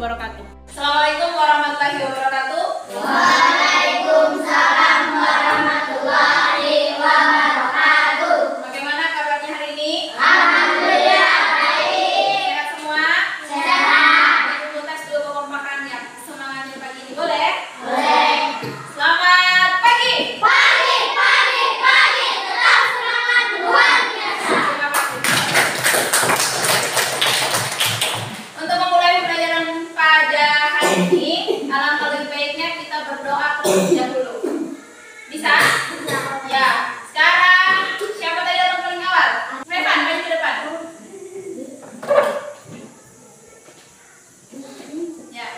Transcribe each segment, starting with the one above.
wabarakatuh. Assalamualaikum warahmatullahi wabarakatuh. Waalaikumsalam warahmatullahi wabarakatuh. Bagaimana kabarnya hari ini? Alhamdulillah baik. Sehat semua? Sehat. Kita tes dulu kekompakannya. Semangatnya pagi ini boleh? Boleh. Selamat pagi. Pagi, pagi, pagi. Tetap semangat luar biasa. Terima kasih. Untuk memulai pembelajaran pada hari ini, alangkah lebih baiknya kita berdoa terlebih dahulu. Bisa? Ya. Sekarang siapa tadi datang paling awal? Revan, maju ke depan. Ya.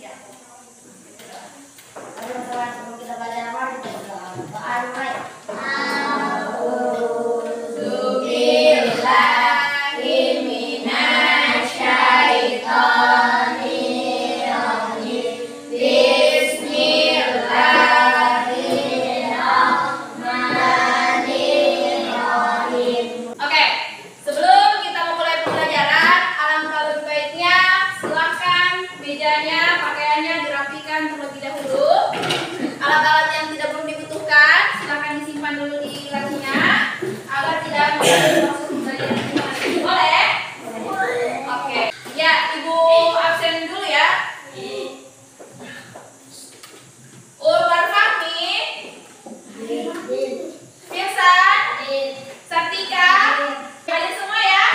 Ya. Sebelum kita belajar apa? Kita berdoa dulu. Oke, sebelum kita memulai pembelajaran, alangkah lebih baiknya silakan mejanya, pakaiannya dirapikan terlebih dahulu. Alat-alat yang tidak perlu dibutuhkan silakan disimpan dulu di lacinya agar tidak masuk pembelajaran nanti. Boleh? Oke. Ya, Ibu absen dulu ya. Urban Fahmi, Firsan, Sartika, ada semua ya?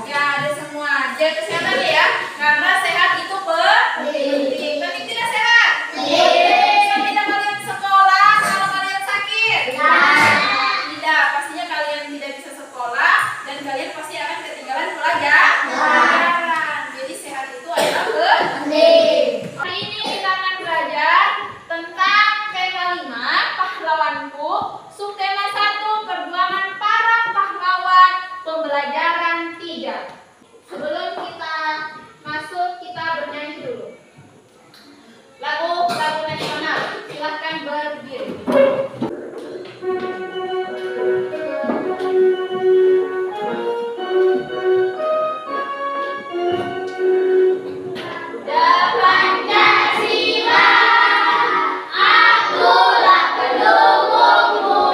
Ya, ada semua. Jaga kesehatan ya, karena sehat itu penting. Penting tidak sehat? Bisa tidak kalian sekolah kalau kalian sakit? Tidak, pastinya kalian tidak bisa sekolah dan kalian pasti akan ketinggalan pelajaran. Jadi sehat itu adalah penting. Hari ini kita akan belajar tentang tema 5, pahlawanku, subtema 1, perjuangan para pahlawan, pembelajaran 3. Sebelum kita masuk, kita bernyanyi dulu. Lagu nasional, silahkan berdiri. Pancasila, akulah pendukungmu,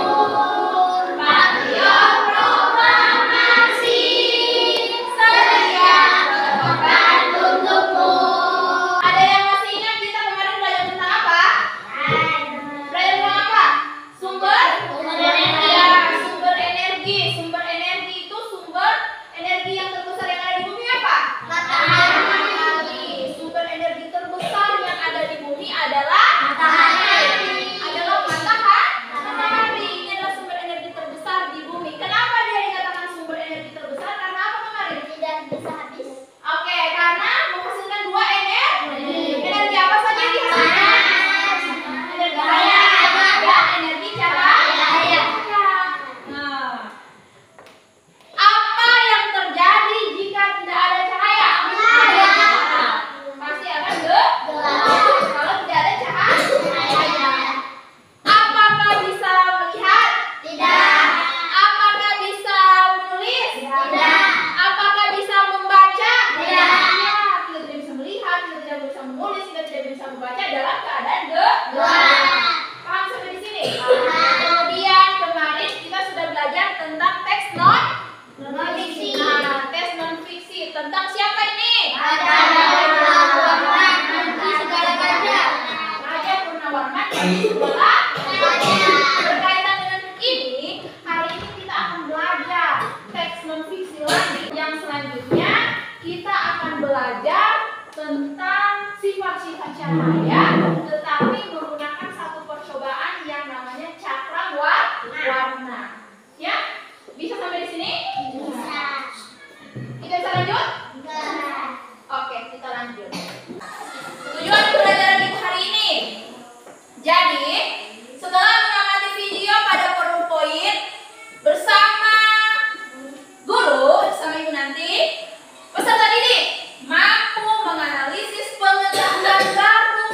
patriot proklamasi, setia berkorban untukmu. Ada yang masih ingat kita kemarin belajar tentang apa? Belajar tentang apa? Sumber energi. Ya, sumber energi. Sumber energi itu sumber energi yang terbesar yang ada di bumi apa? Matahari. Sumber energi terbesar yang ada di bumi adalah matahari. Ini adalah sumber energi terbesar di bumi. Kenapa dia dikatakan sumber energi terbesar? Karena apa kemarin? Tidak bisa habis. Oke, karena menghasilkan 2 energi. Energi apa saja yang dihasilkan? Energi cahaya dan energi cahaya. Nah, apa yang terjadi jika tidak ada cahaya? Pasti akan gelap. Kalau tidak ada cahaya. Apakah bisa melihat? Tidak. Apakah bisa menulis? Tidak. Apakah bisa membaca? Tidak. Ya, kita tidak bisa melihat, kita tidak bisa menulis, kita tidak bisa membaca dalam keadaan gelap. Paham sampai di sini? Kemudian kemarin kita sudah belajar tentang teks non-fiksi. Nah, teks non-fiksi tentang siapa ini? Raja Purnawarman yang sekolah. Berkaitan dengan ini, hari ini kita akan belajar teks non-fiksi lagi. Yang selanjutnya kita akan belajar tentang sifat-sifat cahaya, tetapi menggunakan satu percobaan yang namanya cakra warna. Ya, bisa sampai di sini? Kita bisa lanjut? Oke, kita lanjut. Tujuan pembelajaran kita hari ini. Jadi, setelah mengamati video pada PowerPoint bersama guru, bersama ibu nanti, peserta didik mampu menganalisis pengetahuan baru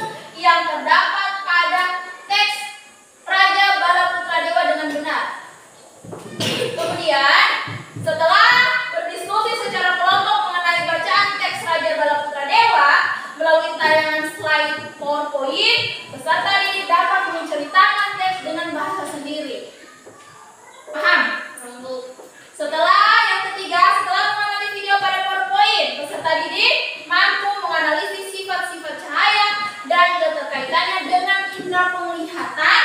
peserta didik mampu menganalisis sifat-sifat cahaya dan keterkaitannya dengan indera penglihatan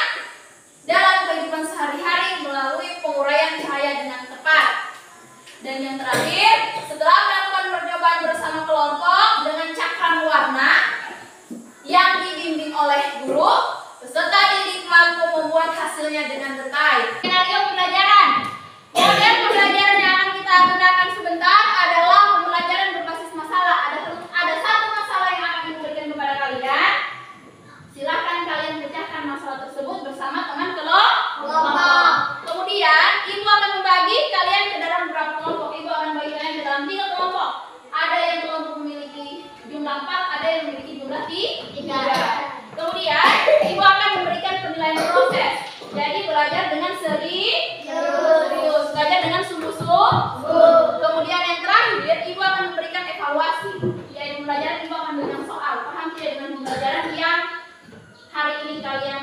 dalam kehidupan sehari-hari melalui penguraian cahaya dengan tepat. Dan yang terakhir, setelah melakukan percobaan bersama kelompok dengan cakram warna yang dibimbing oleh guru, peserta didik mampu membuat hasilnya dengan detail. Skenario pembelajaran. Model pembelajaran yang akan kita gunakan sebentar adalah pembelajaran berbasis masalah. Ada satu masalah yang akan diberikan kepada kalian. Silahkan kalian pecahkan masalah tersebut bersama teman kelompok. Kemudian ibu akan membagi kalian ke dalam beberapa kelompok. Ibu akan membagi kalian ke dalam 3 kelompok. Ada yang kelompok memiliki jumlah 4, ada yang memiliki jumlah 3. Kemudian ibu akan memberikan penilaian proses. Jadi belajar dengan serius, belajar dengan sungguh-sungguh. Kemudian yang terakhir ibu akan memberikan evaluasi. Yaitu pembelajaran ibu akan memberikan soal. Paham tidak dengan pembelajaran yang hari ini kalian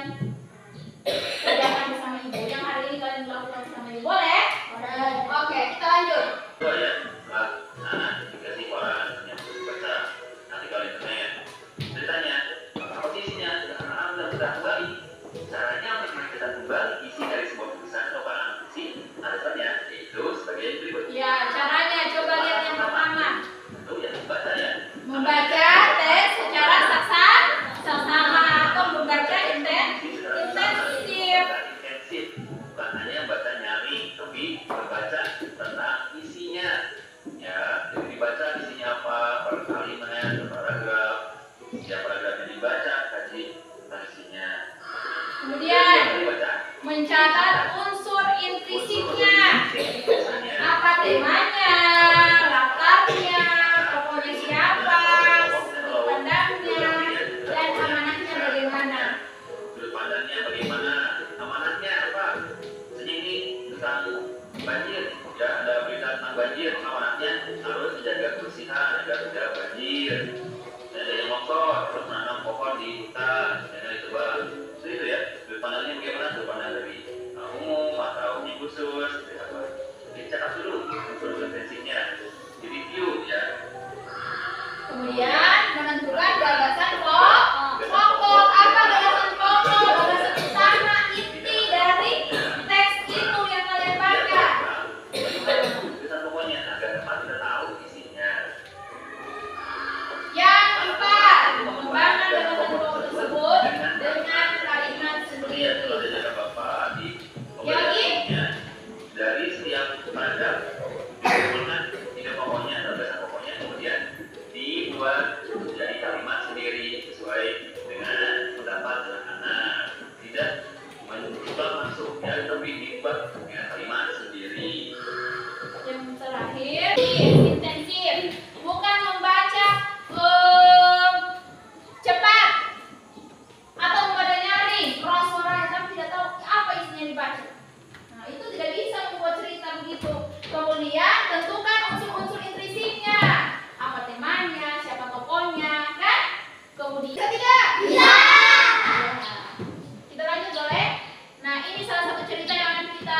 kerjakan bersama ibu, yang hari ini kalian lakukan bersama ibu? Boleh? Boleh. Oke, kita lanjut. Dikasih orang yang baca, nanti kalian tanya. Ceritanya, posisinya sudah kembali. Caranya untuk menceritakan kembali isi dari sebuah tulisan atau barang isi alasannya yaitu sebagai berikut. Ya, caranya coba lihat yang pertama. Tentu yang membaca ya. Membaca teks secara saksama atau membaca intensif. Bukan hanya baca nyari, tapi membaca tentang isinya. Ya, jadi dibaca isinya apa, per kalimat, per paragraf. Setiap paragraf yang dibaca, kaji tentang isinya. Kemudian mencatat unsur intrisiknya. Apa temanya, latarnya, tokohnya siapa, sudut pandangnya, dan amanahnya bagaimana. Sudut pandangnya bagaimana, amanahnya apa? Misalnya ini tentang banjir, ya ada berita tentang banjir, amanahnya harus menjaga kebersihan agar tidak banjir. Dan ada yang longsor, terus menanam pohon di hutan, dan itu bang. Itu ya, sudut pandangnya bagaimana? Sudut pandang dari umum atau ini khusus, gitu apa? Dicatat dulu unsur intensinya, di review ya. Kemudian menentukan gagasan pokok. Apa gagasan pokok? Gagasan utama inti dari teks itu yang kalian baca. Gagasan pokoknya agar dapat kita tahu isinya. Yang keempat, mengembangkan gagasan pokok tersebut dengan kalimat Iya, kalau sendiri. ada bapak di Lagi? dari setiap paragraf dikumpulkan 3 pokoknya atau gagasan pokoknya, kemudian dibuat menjadi kalimat sendiri sesuai dengan pendapat anak-anak, tidak mencoba masuk ya, tapi dibuat dengan kalimat sendiri. Yang terakhir, intensif. Bukan membaca cepat atau membaca nyaring, suara tapi tidak tahu apa isinya dibaca. Nah, itu tidak bisa membuat cerita begitu. Kemudian tentukan unsur-unsur intrisiknya. Apa temanya, siapa tokohnya, kan? Kemudian ketiga. Iya. Kita lanjut boleh? Nah, ini salah satu cerita yang akan kita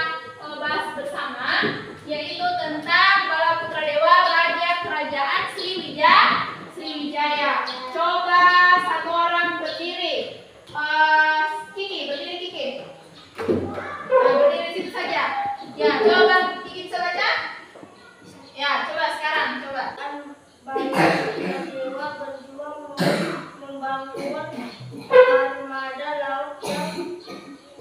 bahas bersama, yaitu tentang Bala Putra Dewa Raja Kerajaan Sriwijaya. Coba satu orang berdiri. Kiki, berdiri Kiki. Nah, berdiri situ saja. Ya, coba Kiki bisa baca? Ya, coba sekarang, coba. Bala Putra Dewa berjuang membangun armada laut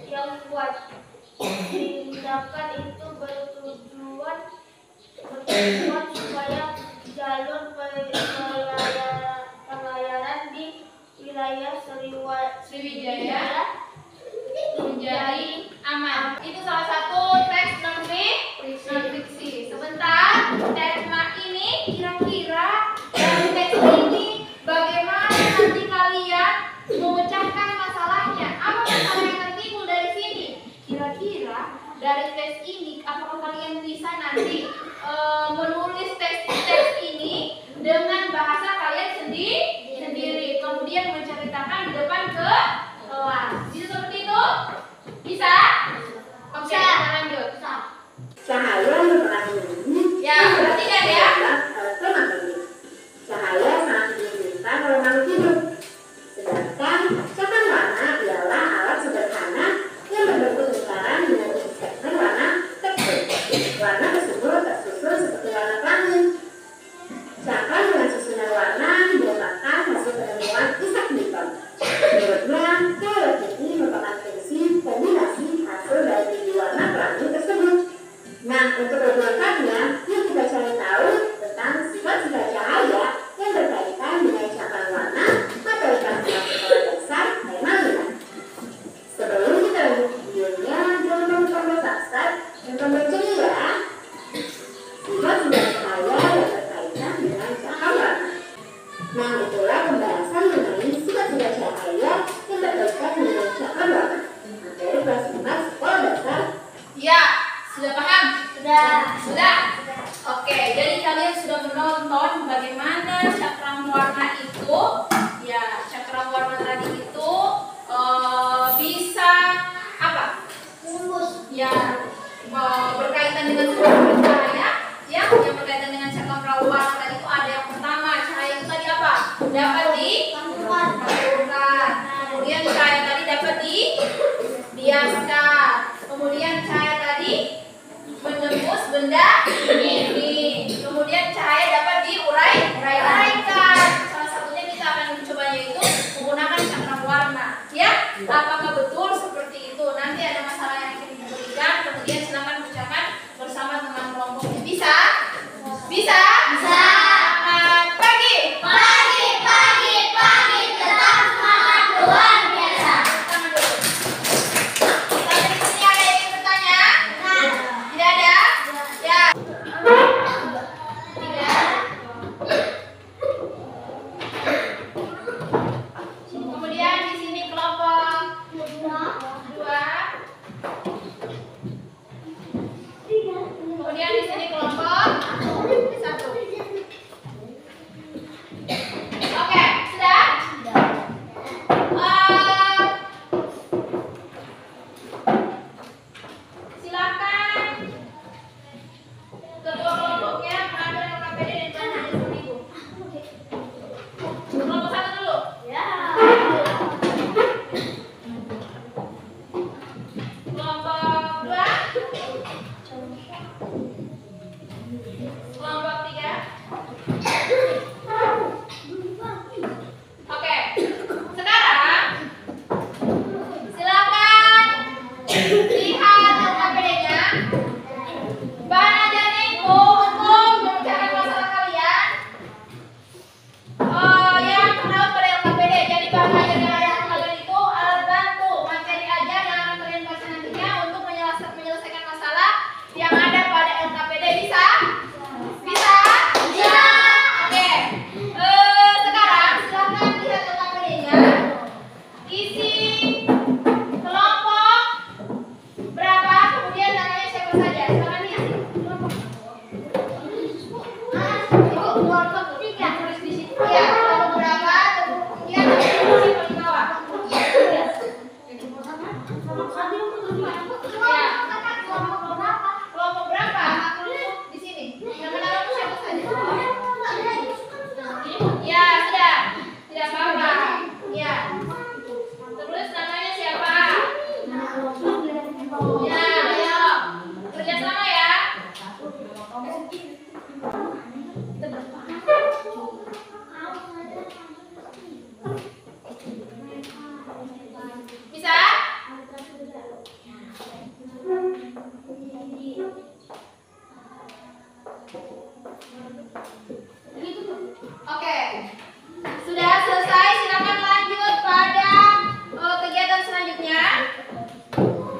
yang kuat. Tindakan itu bertujuan supaya jalur pelayaran di wilayah Sriwijaya menjadi aman. Itu salah satu teks non-fiksi. Sebentar, tema ini kira-kira dari teks ini bagaimana nanti kalian memecahkan masalahnya? Apa masalah yang tertimbul dari sini? Kira-kira dari teks ini apakah kalian bisa nanti menulis teks ini dengan bahasa kalian sendiri, kemudian menceritakan di depan ke kelas? Bisa seperti itu? Bisa? Oke. Apakah betul seperti itu? Nanti ada masalah yang ingin diberikan, kemudian silakan ucapkan bersama teman kelompoknya. Bisa? Bisa? Bisa. Selamat pagi. Pagi, pagi, pagi, tetap semangat luar biasa. Tangan dulu. Sampai di sini ada yang ingin bertanya? Tidak ada? Ya. Kemudian di sini kelompok 2. Kemudian di sini kelompok 1. Oke, sudah? Silakan ketua kelompoknya mengambil LKPD dan bahan hasil seminggu. Kelompok 1 dulu. Ya. Kelompok 2. Kelompok 3. Oke. Sekarang silakan lihat LKPD-nya. Bahan ajarnya itu untuk membicarakan masalah kalian. Yang kenal pada LKPD. Jadi bahan ajar yang ada di kalian itu alat bantu materi ajar yang akan kalian baca nantinya untuk menyelesaikan masalah yang ada pada LKPD. Bisa? Bisa? Bisa. Oke. Sekarang silakan lihat LKPD-nya. Isi kelompok berapa, kemudian namanya siapa saja. Silakan lihat. Kelompok 3. Tulis di sini. Ya, kelompok berapa, kemudian namanya siapa di bawah. Kelompok berapa? Di sini. Nama-namamu siapa saja? Ya, sudah. Tidak apa-apa. Ya. Terus namanya siapa? Ya, ayo. Kerja sama ya. Bisa? Oke. Sudah selesai, silakan lanjut pada kegiatan selanjutnya.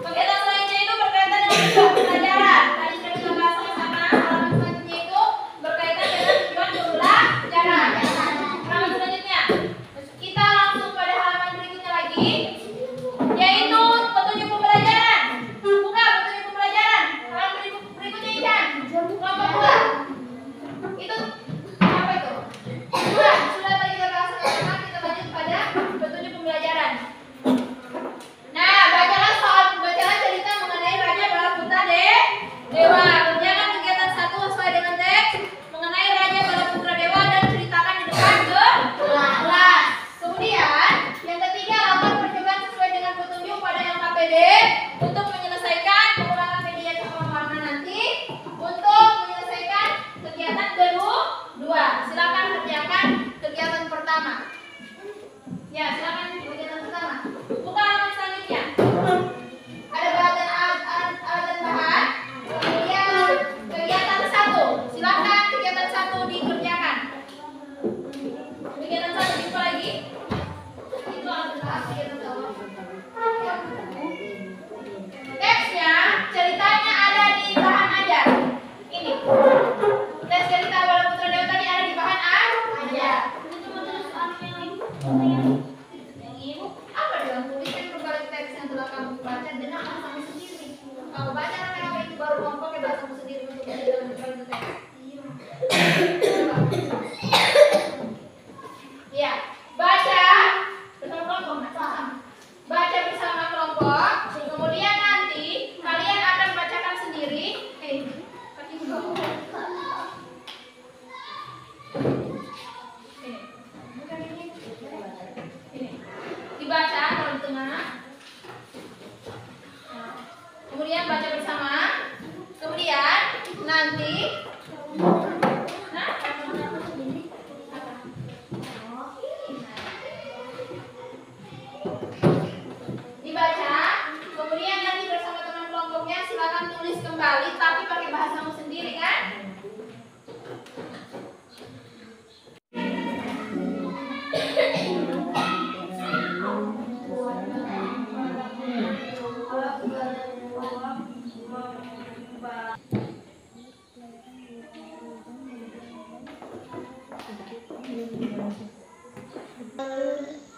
Kegiatan selanjutnya itu berkaitan dengan tujuan pembelajaran. Tadi sudah kita bahas sama-sama. Halaman selanjutnya itu berkaitan dengan tujuan pembelajaran. Halaman selanjutnya, kita langsung pada halaman berikutnya lagi, yaitu petunjuk pembelajaran. Buka petunjuk pembelajaran. Halaman berikutnya Ican. Kelompok 2. Itu apa itu?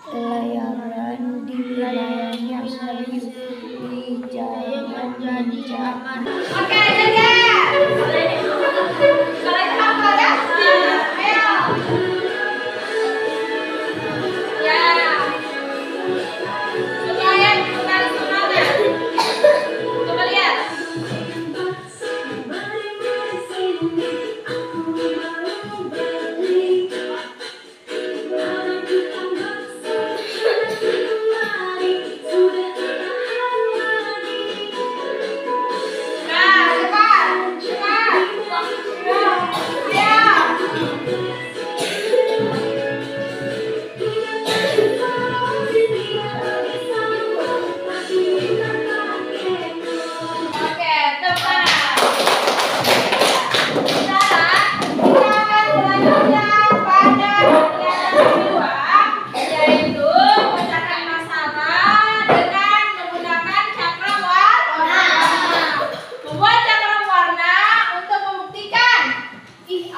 Pelayaran di wilayah yang serius jangan jadi aman. Oke, jaga. Kalian hafal ya? Ayo. Ya. Coba lihat kembali semuanya. Coba lihat. Nah, cepat, cepat. Ya. Oke, tepat. Sekarang kita akan melanjutkan pada kegiatan kedua, yaitu memecahkan masalah dengan menggunakan cakram warna. Membuat cakram warna untuk membuktikan,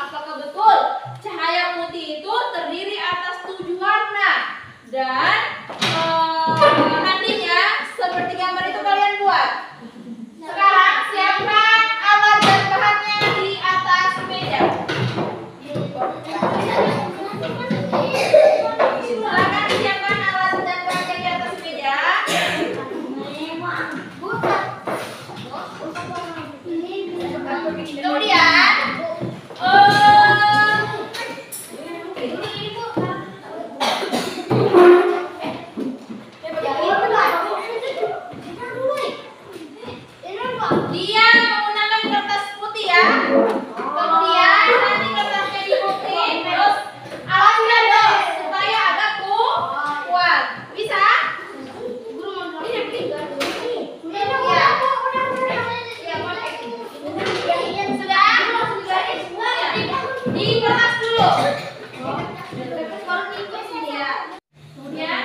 apakah betul cahaya putih itu terdiri atas 7 warna dan nantinya seperti gambar itu kalian buat. Sekarang siapkan alat dan bahannya di atas meja. Silakan siapkan alat dan bahannya di atas meja. Kemudian dia menggunakan kertas putih ya. Kemudian nanti kertasnya diputih, terus alasnya dong supaya agak kuat. Bisa? Sudah? Di kertas dulu. Kemudian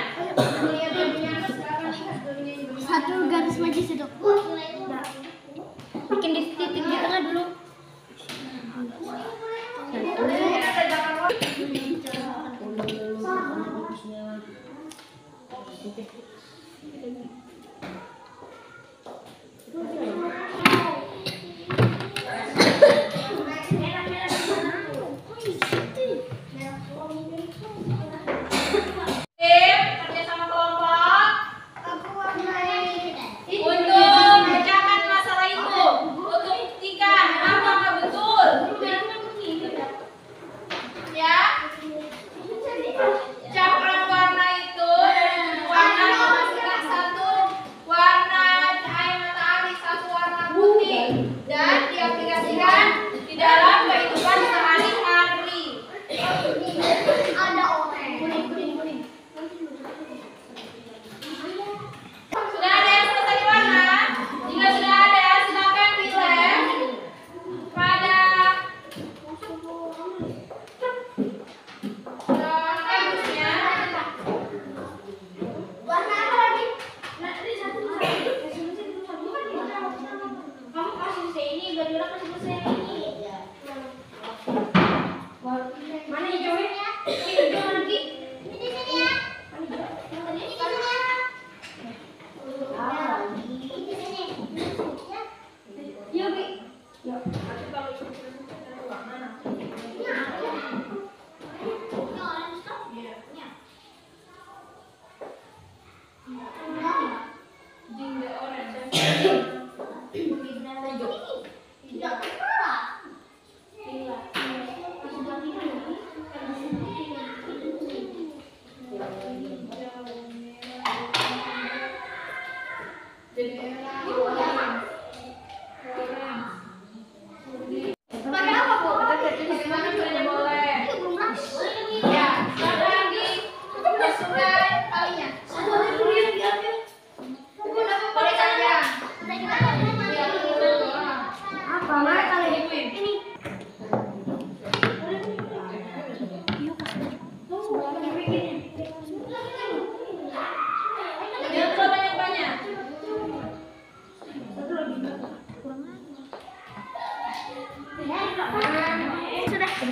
Satu garis maju situ. Bikin di titik di tengah dulu. Tim, kerja sama kelompok untuk memecahkan masalah itu, untuk buktikan apakah betul ya cakram warna itu warna menghasilkan 1 warna cahaya matahari, 1 warna putih dan diaplikasikan di dalam kehidupan sehari-hari. Ada orang. Sudah ada yang selesai warna? Jika sudah ada, silakan dilem pada kardusnya. Warna apa lagi? Kamu kasih saya ini, Gadula kasih saya ini. Mana hijaunya? Ini hijau lagi. Ini ya. Yuk, Bi. Yuk. Nanti kalau itu sudah mana? Jingga orange. Pakai apa, Bu? Bagaimana caranya boleh? Ya, ada lagi masukkan talinya. Boleh saja. Apa? Mana kali ini? Jangan terlalu banyak-banyak.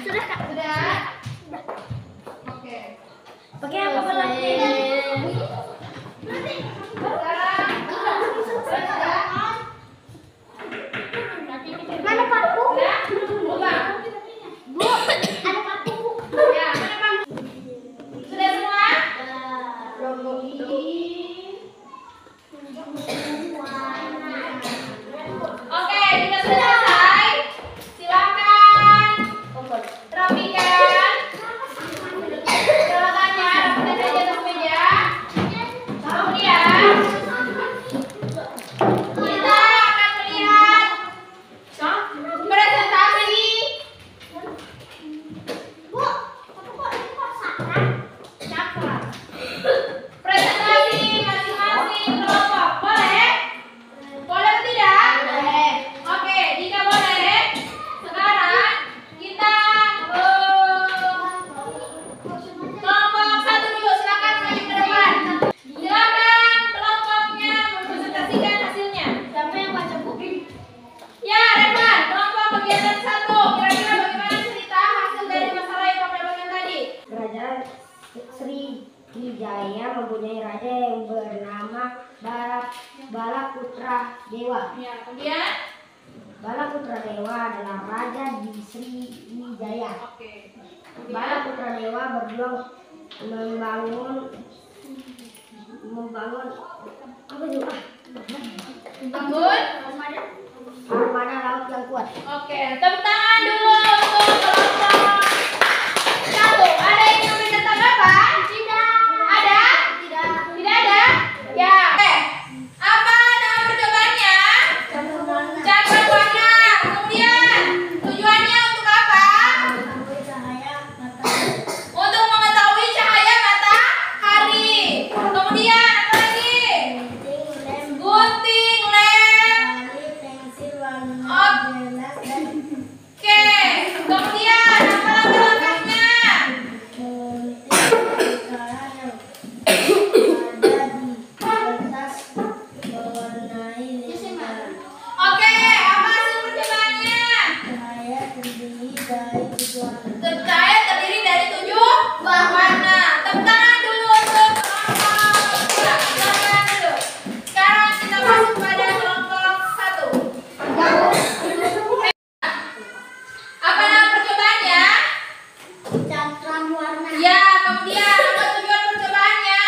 Sudah, Kak. Sudah. Kerajaan Sriwijaya mempunyai raja yang bernama Balaputra Dewa. Ya, kemudian? Balaputra Dewa adalah raja di Sriwijaya. Oke. Balaputra Dewa berjuang membangun apa juga? Bangun. Armada laut yang kuat. Oke, tepuk tangan dulu untuk kelompok 1. Ada yang ingin memberikan tanggapan? Tidak. Ada? Tidak. Tidak ada? Ya. Oke. Apa nama percobaannya? Cakram warna. Kemudian tujuannya untuk apa? Untuk mengetahui cahaya matahari. Kemudian apa lagi? Gunting lem. Oke. Kemudian apa lagi langkahnya? Oke, apa hasil percobaannya? Cahaya terdiri dari 7 warna. Tepuk tangan dulu untuk kelompok 2. Silakan dulu. Sekarang kita masuk pada kelompok 1. Apa nama percobaannya? Cakram warna. Ya, kemudian apa tujuan percobaannya?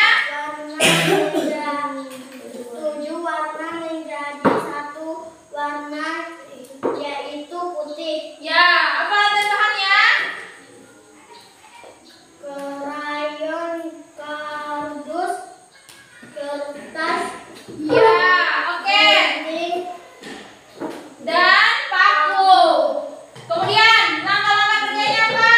Tujuh warna menjadi satu warna, yaitu putih. Ya, apa latar bahannya? Krayon, kardus, kertas, Ya, oke. gunting, Dan paku. Kemudian langkah-langkah kerjanya apa?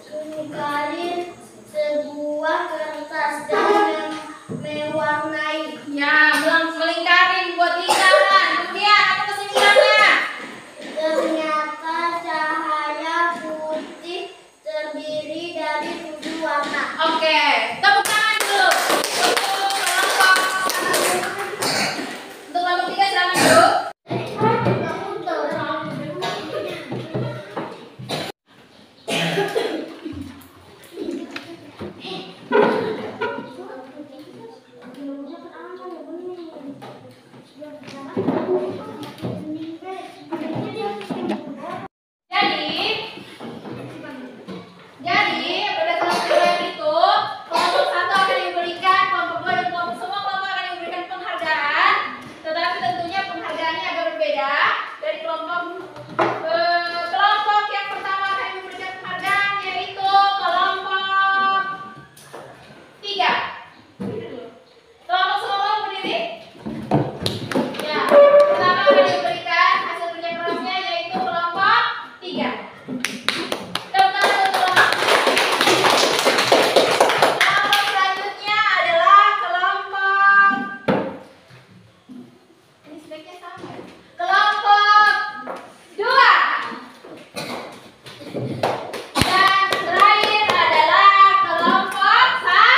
melingkari sebuah kertas dan mewarnai. Ya, melingkarin buat lingkaran. Kemudian apa kesimpulannya? Ternyata cahaya putih terdiri dari 7 warna. Oke, tepuk tangan dulu untuk kelompok 1. Untuk kelompok 3 silakan dulu. Jadi berdasarkan penilaian itu, kelompok 1 akan diberikan, kelompok 2 dan kelompok semua kelompok akan diberikan penghargaan. Tetapi tentunya penghargaannya agak berbeda dari kelompok yang pertama akan diberikan penghargaan yaitu kelompok 3. Kelompok semua kelompok berdiri. Ya, pertama akan diberikan hasil kerja kerasnya yaitu kelompok 3. Kelompok selanjutnya adalah kelompok ini sebaiknya sama ya? Kelompok 2. Dan terakhir adalah kelompok 1.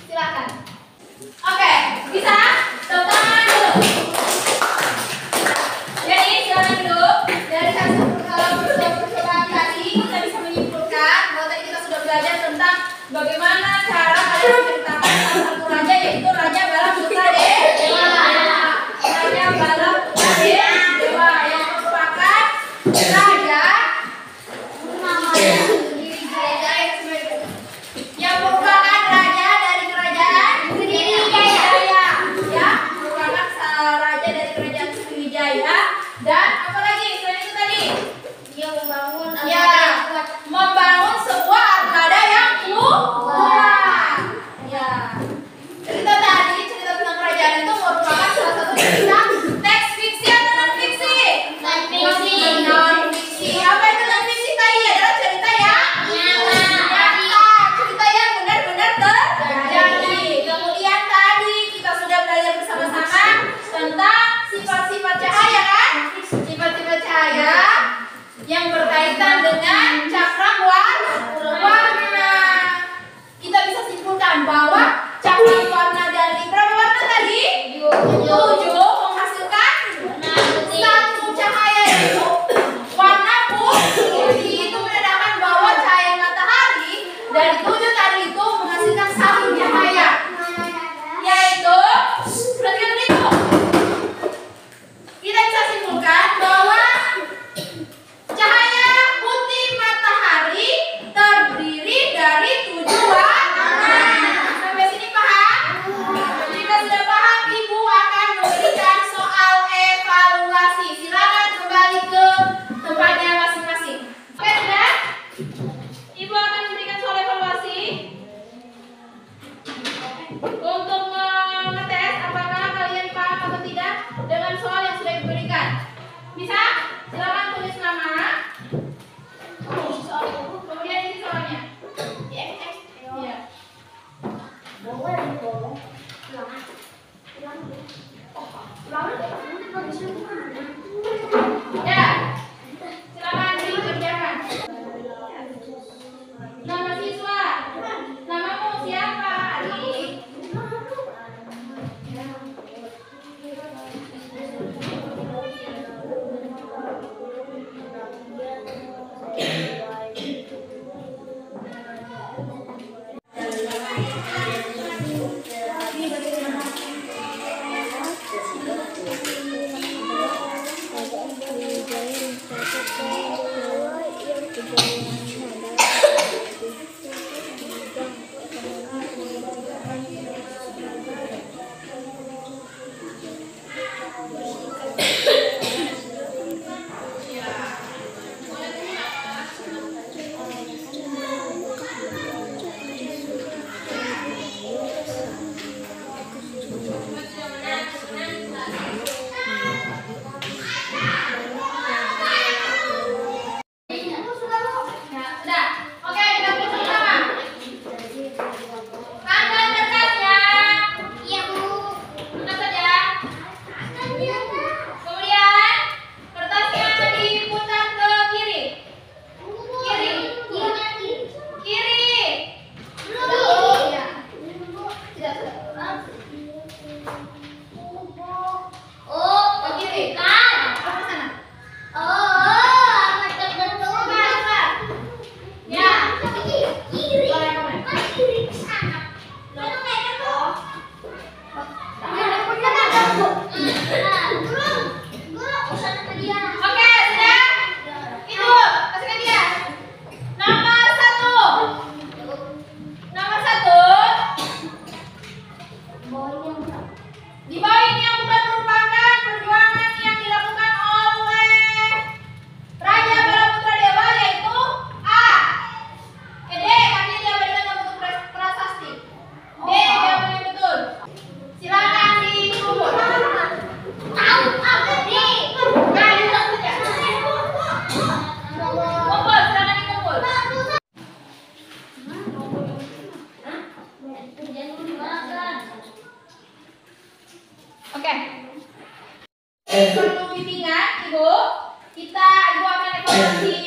Silakan. Oke, bisa? Tepuk tangan dulu. Jadi silakan dulu. Dari hasil percobaan tadi kita bisa menyimpulkan bahwa tadi kita sudah belajar tentang bagaimana cara kalian menceritakan salah satu raja yaitu Raja Balaputra Dewa. Raja Balaputra Dewa yang merupakan raja yang merupakan raja dari kerajaan Sriwijaya, ya, merupakan raja dari kerajaan Sriwijaya. Dan apa lagi selain itu tadi? Dia membangun Membangun sebuah armada yang kuat. Ya, cerita tentang kerajaan itu merupakan salah satu cerita teks fiksi atau non fiksi? Non fiksi. Apa itu non fiksi tadi? Adalah cerita yang nyata, cerita yang benar-benar terjadi. Kemudian tadi kita sudah belajar bersama-sama tentang sifat-sifat cahaya, kan? Sifat-sifat cahaya yang berkaitan dengan cakram warna. Kita bisa simpulkan bahwa cakram warna dari berapa warna tadi? 7 menghasilkan satu cahaya yaitu Oke, sudah? Itu, kasihkan dia. Nomor 1. Nomor 1. Di bawah ini yang bukan merupakan perjuangan yang dilakukan oleh Raja Balaputra Dewa, yaitu A. D. Kami diabadikan dalam bentuk prasasti. D. Jawabannya betul. Silakan dikumpul. Kumpul, silakan dikumpul. Oke. Perlu diingat, Ibu. Ibu akan evaluasi